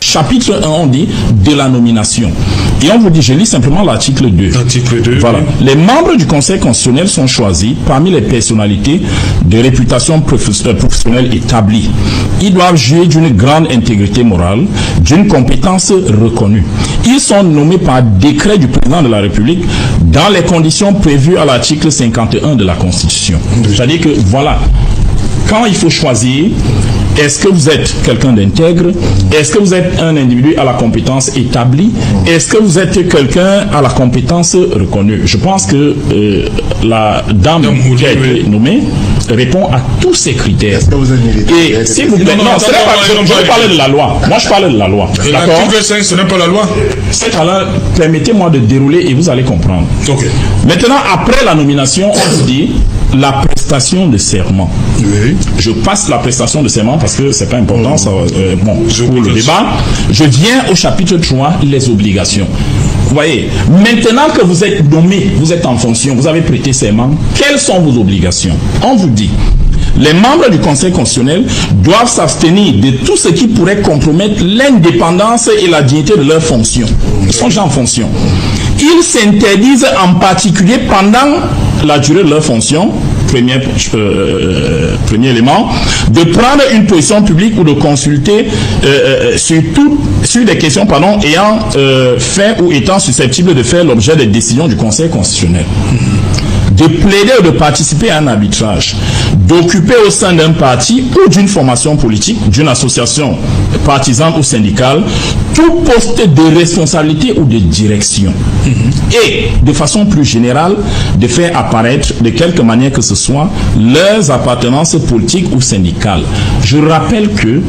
chapitre 1, on dit de la nomination. Et on vous dit, je lis simplement l'article 2. L'article 2. Voilà. Oui. Les membres du Conseil constitutionnel sont choisis parmi les personnalités de réputation professionnelle établies. Ils doivent jouir d'une grande intégrité morale, d'une compétence reconnue. Ils sont nommés par décret du président de la République dans les conditions prévues à l'article 51 de la Constitution. C'est-à-dire que, voilà, quand il faut choisir, est-ce que vous êtes quelqu'un d'intègre? Est-ce que vous êtes un individu à la compétence établie? Est-ce que vous êtes quelqu'un à la compétence reconnue? Je pense que la dame qui a été nommée répond à tous ces critères. Est-ce que vous êtes militaire? Et s'il vous plaît, non, je parlais de la loi. Moi, je parlais de la loi. L'article 5, ce n'est pas la loi. C'est alors, permettez-moi de dérouler et vous allez comprendre. Ok. Maintenant, après la nomination, on se dit la prestation de serment. Oui. Je passe la prestation de serment parce que c'est pas important, ça, pour le débat. Je viens au chapitre 3, les obligations. Vous voyez, maintenant que vous êtes nommé, vous êtes en fonction, vous avez prêté serment, quelles sont vos obligations? On vous dit, les membres du Conseil constitutionnel doivent s'abstenir de tout ce qui pourrait compromettre l'indépendance et la dignité de leurs fonctions. Ils sont déjà en fonction. Ils s'interdisent en particulier pendant la durée de leur fonction, premier élément, de prendre une position publique ou de consulter sur des questions ayant fait ou étant susceptibles de faire l'objet des décisions du Conseil constitutionnel. De plaider ou de participer à un arbitrage, d'occuper au sein d'un parti ou d'une formation politique, d'une association partisane ou syndicale, tout poste de responsabilité ou de direction. Et, de façon plus générale, de faire apparaître, de quelque manière que ce soit, leurs appartenances politiques ou syndicales. Je rappelle que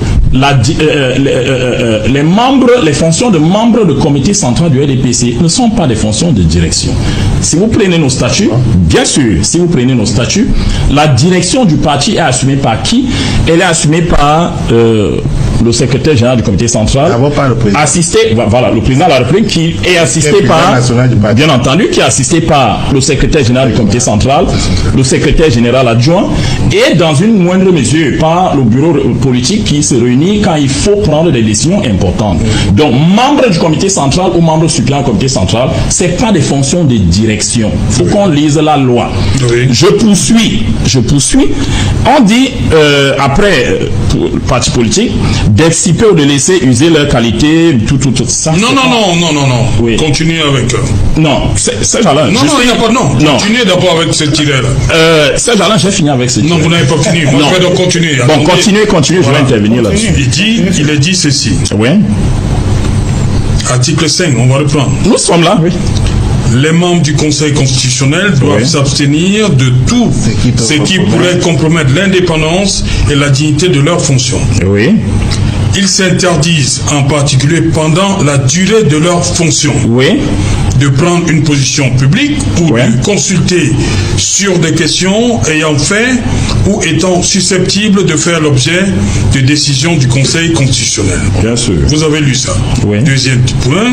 les fonctions de membres du comité central du RDPC ne sont pas des fonctions de direction. Si vous prenez nos statuts, bien sûr, si vous prenez nos statuts, la direction du parti est assumée par qui? Elle est assumée par le secrétaire général du comité central, assisté, voilà, le président de la République qui est assisté par, bien entendu, qui est assisté par le secrétaire général du comité central, le secrétaire général adjoint, et dans une moindre mesure par le bureau politique qui se réunit quand il faut prendre des décisions importantes. Donc, membre du comité central ou membre suppléant du comité central, c'est pas des fonctions de direction. Il faut qu'on lise la loi. Je poursuis. On dit, après, parti politique, d'exciper ou de laisser user leur qualité, tout ça. Non. Oui. Continuez avec. Non, c'est Jalin. Non, il n'y a pas de non. Continuez d'abord avec ce tiret-là. C'est Jalin, j'ai fini avec ce tiret. Non, vous n'avez pas fini. Moi, je vais donc continuer. Bon, continuez, je vais intervenir là-dessus. Il a dit ceci. Oui. Article 5, on va reprendre. Nous sommes là, oui. Les membres du Conseil constitutionnel doivent s'abstenir de tout ce qui pourrait compromettre l'indépendance et la dignité de leurs fonctions. Oui. Ils s'interdisent, en particulier pendant la durée de leurs fonctions, de prendre une position publique ou de consulter sur des questions ayant fait ou étant susceptibles de faire l'objet de décisions du Conseil constitutionnel. Bien sûr. Vous avez lu ça. Oui. Deuxième point,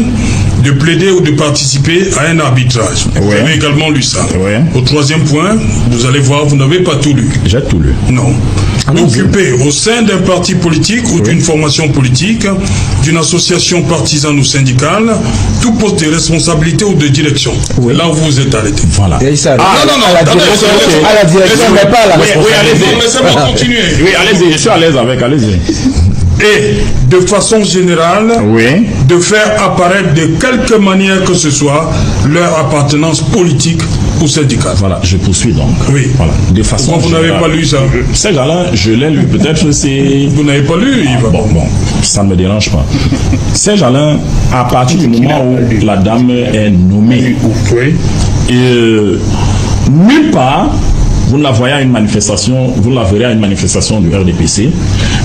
de plaider ou de participer à un arbitrage. Vous avez également lu ça. Oui. Au troisième point, vous allez voir, vous n'avez pas tout lu. J'ai tout lu. Non. Occuper au sein d'un parti politique ou d'une formation politique, d'une association partisane ou syndicale, tout poste de responsabilité ou de direction. Là où vous êtes arrêté. Voilà. Non. À la direction, mais pas à la responsabilité. Oui, allez-y. Laissez-moi continuer. Oui, allez-y, je suis à l'aise avec, allez-y. Et, de façon générale, de faire apparaître de quelque manière que ce soit leur appartenance politique ou syndicale. Voilà, je poursuis donc. Oui. Voilà. De façon Pourquoi vous n'avez pas lu ça? C'est Jalin, je l'ai lu, peut-être c'est... Vous n'avez pas lu, Yves? Bon, ça ne me dérange pas. C'est Jalin, à partir du moment où la dame est nommée, nulle part, vous ne la voyez à une manifestation, vous la verrez à une manifestation du RDPC.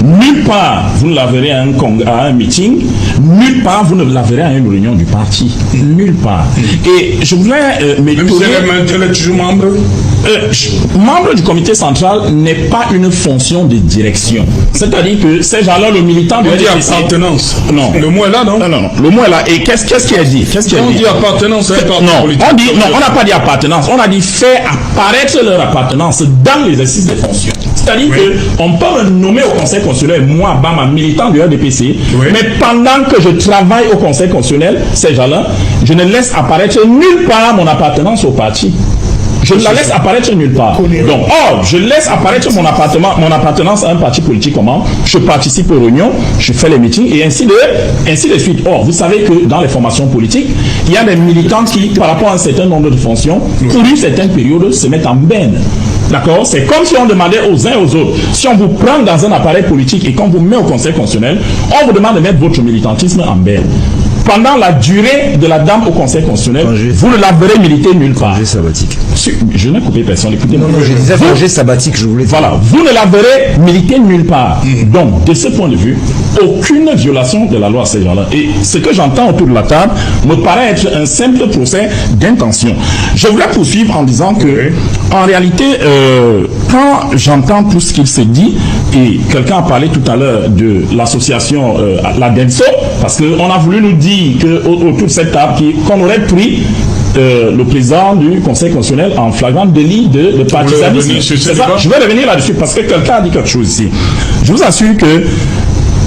Nulle part, vous ne la verrez à un meeting. Nulle part, vous ne la verrez à une réunion du parti. Nulle part. Et je voudrais Même si elle est toujours membre? Membre du comité central n'est pas une fonction de direction. C'est-à-dire que ces gens-là, le militant de RDPC... appartenance. Non. Le mot est là, non? Non. Le mot est là. Et qu'est-ce qui est dit? On dit appartenance à un parti politique. On n'a pas dit appartenance. On a dit faire apparaître leur appartenance dans l'exercice des fonctions. C'est-à-dire qu'on peut me nommer au conseil constitutionnel, moi, Bama, militant du RDPC, mais pendant que je travaille au conseil constitutionnel, ces gens-là, je ne laisse apparaître nulle part mon appartenance au parti. Je ne la laisse apparaître nulle part. Donc, je laisse apparaître mon appartenance à un parti politique. Comment? Je participe aux réunions, je fais les meetings et ainsi de suite. Or, vous savez que dans les formations politiques, il y a des militants qui, par rapport à un certain nombre de fonctions, pour une certaine période, se mettent en berne. D'accord? C'est comme si on demandait aux uns et aux autres, si on vous prend dans un appareil politique et qu'on vous met au conseil constitutionnel, on vous demande de mettre votre militantisme en berne. Pendant la durée de la dame au conseil constitutionnel, vous ne la verrez militer nulle part. Congé sabbatique. Je n'ai coupé personne, écoutez-moi. Non, je disais congé sabbatique, je voulais dire. Voilà, vous ne la verrez militer nulle part. Donc, de ce point de vue, aucune violation de la loi à ces gens-là. Et ce que j'entends autour de la table me paraît être un simple procès d'intention. Je voulais poursuivre en disant que, en réalité, quand j'entends tout ce qu'il se dit, et quelqu'un a parlé tout à l'heure de l'association la DENSO, parce qu'on a voulu nous dire qu'autour de cette table, qu'on aurait pris le président du Conseil constitutionnel en flagrant délit de partisanisme. Je vais revenir là-dessus parce que quelqu'un a dit quelque chose ici. Je vous assure que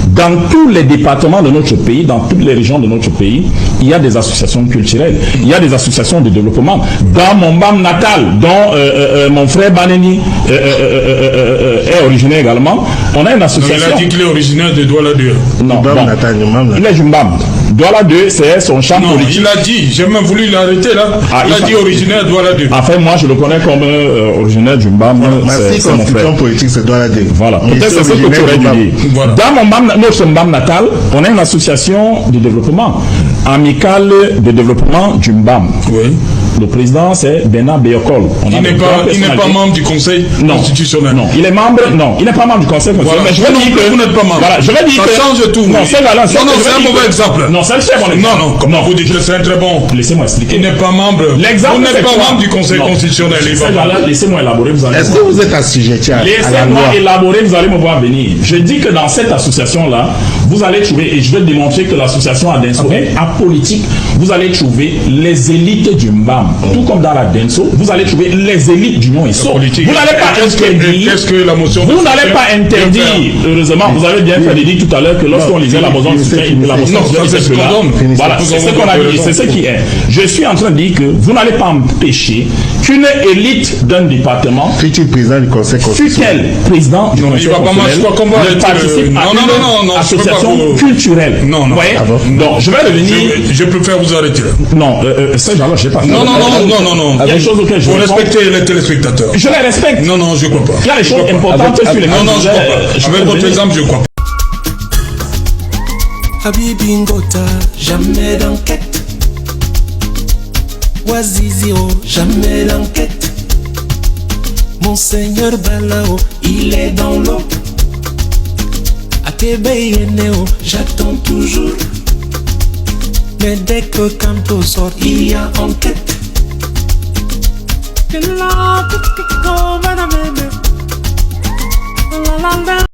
dans tous les départements de notre pays, dans toutes les régions de notre pays, il y a des associations culturelles, il y a des associations de développement. Dans mon BAM natal, dont mon frère Baneni est originaire également, on a une association... il a dit qu'il est originaire de Douala 2. Non, il est Jumbam. Douala 2, c'est son champ politique. Il a dit, j'ai même voulu l'arrêter là. Il a dit originaire de Douala 2. Enfin, moi, je le connais comme originaire du Jumbam. C'est mon frère. Politique, c'est Douala 2. Voilà. Peut-être c'est ce que tu aurais dû dire. Dans notre Mbam natal, on a une association de développement, amicale de développement du Mbam. Oui. Le président, c'est Bernard Béocol. Il n'est pas membre du Conseil constitutionnel. Non, il est membre. Non, il n'est pas membre du Conseil constitutionnel. Voilà. Mais je vais dire que vous n'êtes pas membre. Voilà, je vais dire ça change tout. Non, c'est un mauvais exemple. Non, c'est un très bon exemple. Non, comment vous dites que c'est un très bon. Laissez-moi expliquer. Il n'est pas membre. L'exemple, vous n'êtes pas membre du Conseil constitutionnel. Laissez-moi élaborer. Est-ce que vous êtes assujetti à la loi? Laissez-moi élaborer, vous allez me voir venir. Je dis que dans cette association-là, vous allez trouver, et je vais démontrer que l'association Adenso est apolitique, vous allez trouver les élites du MBAM. Tout comme dans la Denso, vous allez trouver les élites du Union ESSO. Vous n'allez pas interdire. Qu'est-ce que la motion? Vous n'allez pas interdire. Heureusement, vous avez bien fait de dire tout à l'heure que lorsqu'on lisait la motion, voilà, c'est ce qu'on a dit, c'est ce qui est. Je suis en train de dire que vous n'allez pas empêcher qu'une élite d'un département, futur président du Conseil constitutionnel, président du Conseil constitutionnel, participe à une association culturelle. Non. Donc, je vais revenir. Je préfère vous arrêter. Non, ces gens-là, je n'ai pas fait. Non. Il y a des choses auxquelles je faut respecter les téléspectateurs. Je les respecte. Non, je ne crois pas. Il y a des choses importantes sur les. Non, je ne crois pas. Avec votre exemple, je ne crois pas. Habibi Ngota, jamais d'enquête. Oisizio, jamais d'enquête. Monseigneur Balao, il est dans l'eau. Akebe Yeneo, j'attends toujours. Mais dès que Kanto sort, il y a enquête.